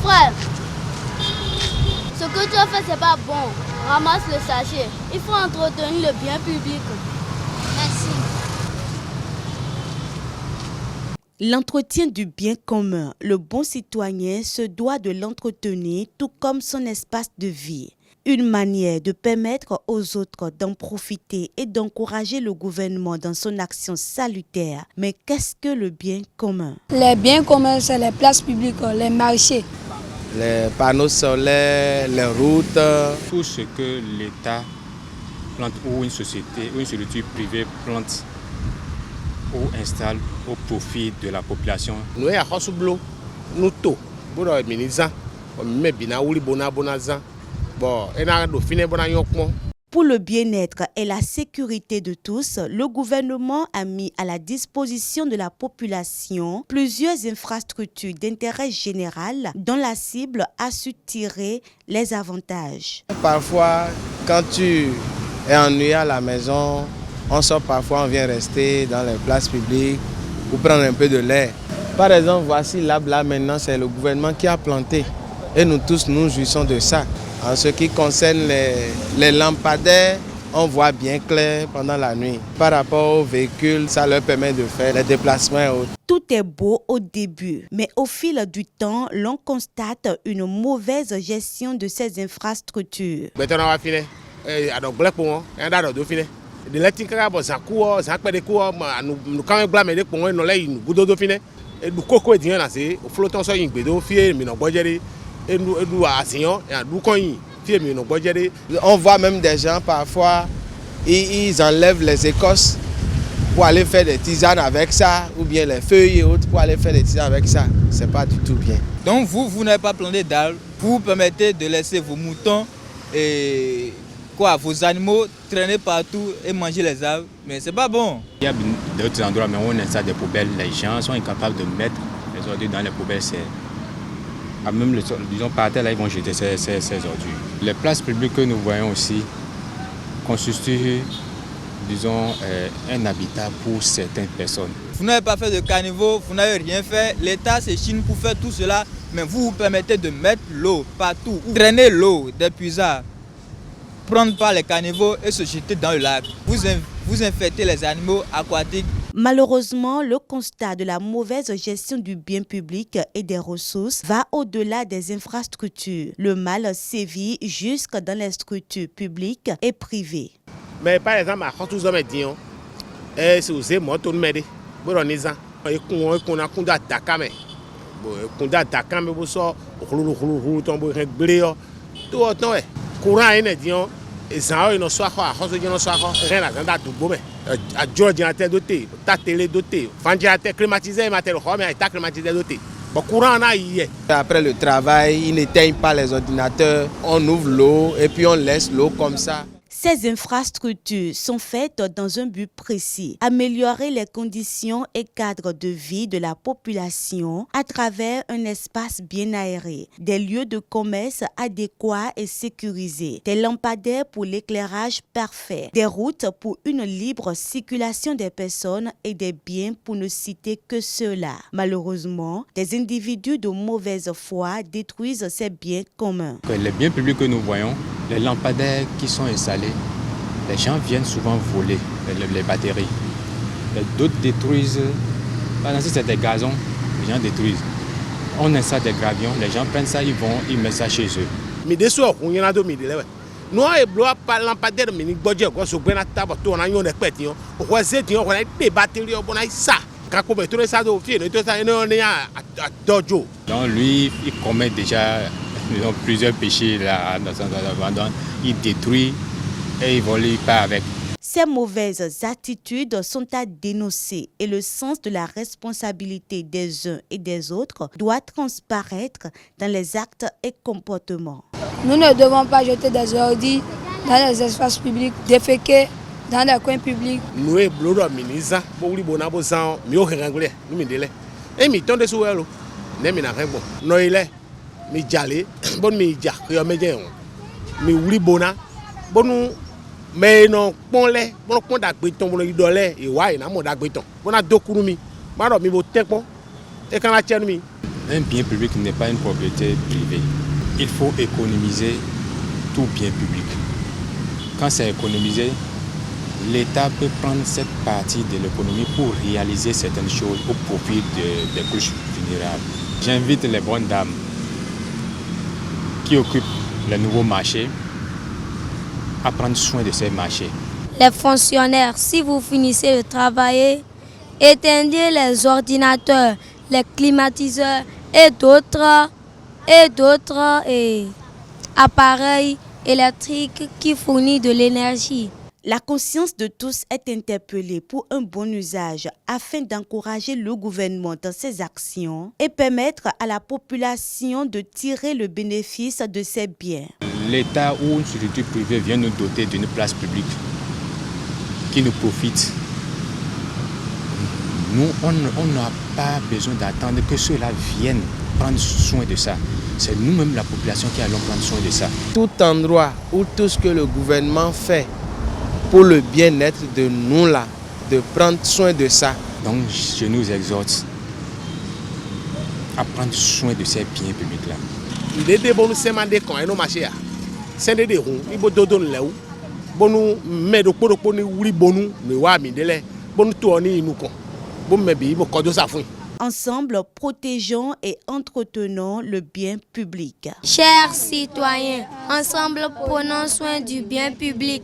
frère, ce que tu as fait, c'est pas bon. Ramasse le sachet. Il faut entretenir le bien public. Merci. L'entretien du bien commun, le bon citoyen se doit de l'entretenir tout comme son espace de vie. Une manière de permettre aux autres d'en profiter et d'encourager le gouvernement dans son action salutaire. Mais qu'est-ce que le bien commun? Les biens communs, c'est les places publiques, les marchés. Les panneaux solaires, les routes. Tout ce que l'État plante ou une société ou une structure privée plante ou installe au profit de la population. Nous avons nous tous, pour le bien-être et la sécurité de tous, le gouvernement a mis à la disposition de la population plusieurs infrastructures d'intérêt général dont la cible a su tirer les avantages. Parfois, quand tu es ennuyé à la maison, on sort parfois, on vient rester dans les places publiques pour prendre un peu de l'air. Par exemple, voici l'arbre là maintenant, c'est le gouvernement qui a planté. Et nous tous, nous jouissons de ça. En ce qui concerne les lampadaires, on voit bien clair pendant la nuit. Par rapport aux véhicules, ça leur permet de faire les déplacements et autres. Tout est beau au début, mais au fil du temps, l'on constate une mauvaise gestion de ces infrastructures. De l'éthique à Bozacour, Zakpédecour, nous quand même blâmer pour moi, nous l'avons nous goudou dauphine, et nous coco et dien là c'est, au flottant sur une bédo, fier, mais non bodjeri, et nous à Sion, et à nous coin, fier, mais non bodjeri. On voit même des gens parfois, ils enlèvent les écorces pour aller faire des tisanes avec ça, ou bien les feuilles et autres pour aller faire des tisanes avec ça. C'est pas du tout bien. Donc vous n'avez pas planté d'arbres, vous permettez de laisser vos moutons et vos animaux traîner partout et manger les arbres, mais c'est pas bon. Il y a d'autres endroits mais on installe des poubelles, les gens sont incapables de mettre les ordures dans les poubelles. Même disons par terre là ils vont jeter ces ordures. Les places publiques que nous voyons aussi constituent disons un habitat pour certaines personnes. Vous n'avez pas fait de caniveau, vous n'avez rien fait, l'État s'échine pour faire tout cela, mais vous permettez de mettre l'eau partout, traîner l'eau des puisards, prendre par les caniveaux et se jeter dans le lac. Vous infectez les animaux aquatiques. Malheureusement, le constat de la mauvaise gestion du bien public et des ressources va au-delà des infrastructures. Le mal sévit jusque dans les structures publiques et privées. Mais par exemple, à tous les médias, c'est aux émotions de m'aider. Bon, on est là. On a condamné Dakar, mais condamné Dakar, mais bon ça, on tombe réglé. Tout autant est. Courant est nédion. Et ça, ils ne sont pas à cause de nos soirs. Rien à faire de bon. À George, à tête doté, ta télé doté, Fandia à tête climatisée, ma télé, mais à tête climatisée doté. Bon, courant, on a hier. Après le travail, ils n'éteignent pas les ordinateurs. On ouvre l'eau et puis on laisse l'eau comme ça. Ces infrastructures sont faites dans un but précis, améliorer les conditions et cadres de vie de la population à travers un espace bien aéré, des lieux de commerce adéquats et sécurisés, des lampadaires pour l'éclairage parfait, des routes pour une libre circulation des personnes et des biens pour ne citer que ceux-là. Malheureusement, des individus de mauvaise foi détruisent ces biens communs. Les biens publics que nous voyons, les lampadaires qui sont installés, les gens viennent souvent voler les batteries. D'autres détruisent, par exemple si c'est des gazons, les gens détruisent. On installe des gravions, les gens prennent ça, ils mettent ça chez eux. Mais des soirs, on y en a deux mille. Nous avons pas lampadaire, mais nous avons des batteries, on a des batteries, on a des batteries, on a ça. Donc lui, il commet déjà plusieurs péchés là, il détruit et il vole, il part avec. Ces mauvaises attitudes sont à dénoncer et le sens de la responsabilité des uns et des autres doit transparaître dans les actes et comportements. Nous ne devons pas jeter des ordures dans les espaces publics, déféquer dans les coins publics. Nous sommes bloqués ministres, pour les bonnes absents, mieux réguliers, nous sommes et nous sommes des souhaits. Nous sommes des bon. Nous sommes des jalés, bon nous sommes des gens, nous sommes bonnes, bon mais non, bon les, bon qu'on a béton, bon idolé, et ouais, il a mon béton. Bon a deux courumis, madame, mi botte bon, et quand la tienne mi. Un bien public n'est pas une propriété privée. Il faut économiser tout bien public. Quand c'est économisé, l'État peut prendre cette partie de l'économie pour réaliser certaines choses au profit des couches vulnérables. J'invite les bonnes dames qui occupent les nouveaux marchés à prendre soin de ces marchés. Les fonctionnaires, si vous finissez de travailler, éteignez les ordinateurs, les climatiseurs et d'autres appareils électriques qui fournissent de l'énergie. La conscience de tous est interpellée pour un bon usage afin d'encourager le gouvernement dans ses actions et permettre à la population de tirer le bénéfice de ses biens. L'État ou une structure privée vient nous doter d'une place publique qui nous profite. Nous, on n'a pas besoin d'attendre que ceux-là viennent prendre soin de ça. C'est nous-mêmes, la population, qui allons prendre soin de ça. Tout endroit où tout ce que le gouvernement fait pour le bien-être de nous là, de prendre soin de ça. Donc je nous exhorte à prendre soin de ces biens publics là. L'idée bon nous semandé quand nous marcher c'est des ronds il faut donner là où bon nous met de pour nous oui bon nous mais wa mi délai bon nous tourner nous con bon mais bi bon kodo ça fouin. Ensemble, protégeons et entretenons le bien public. Chers citoyens, ensemble prenons soin du bien public.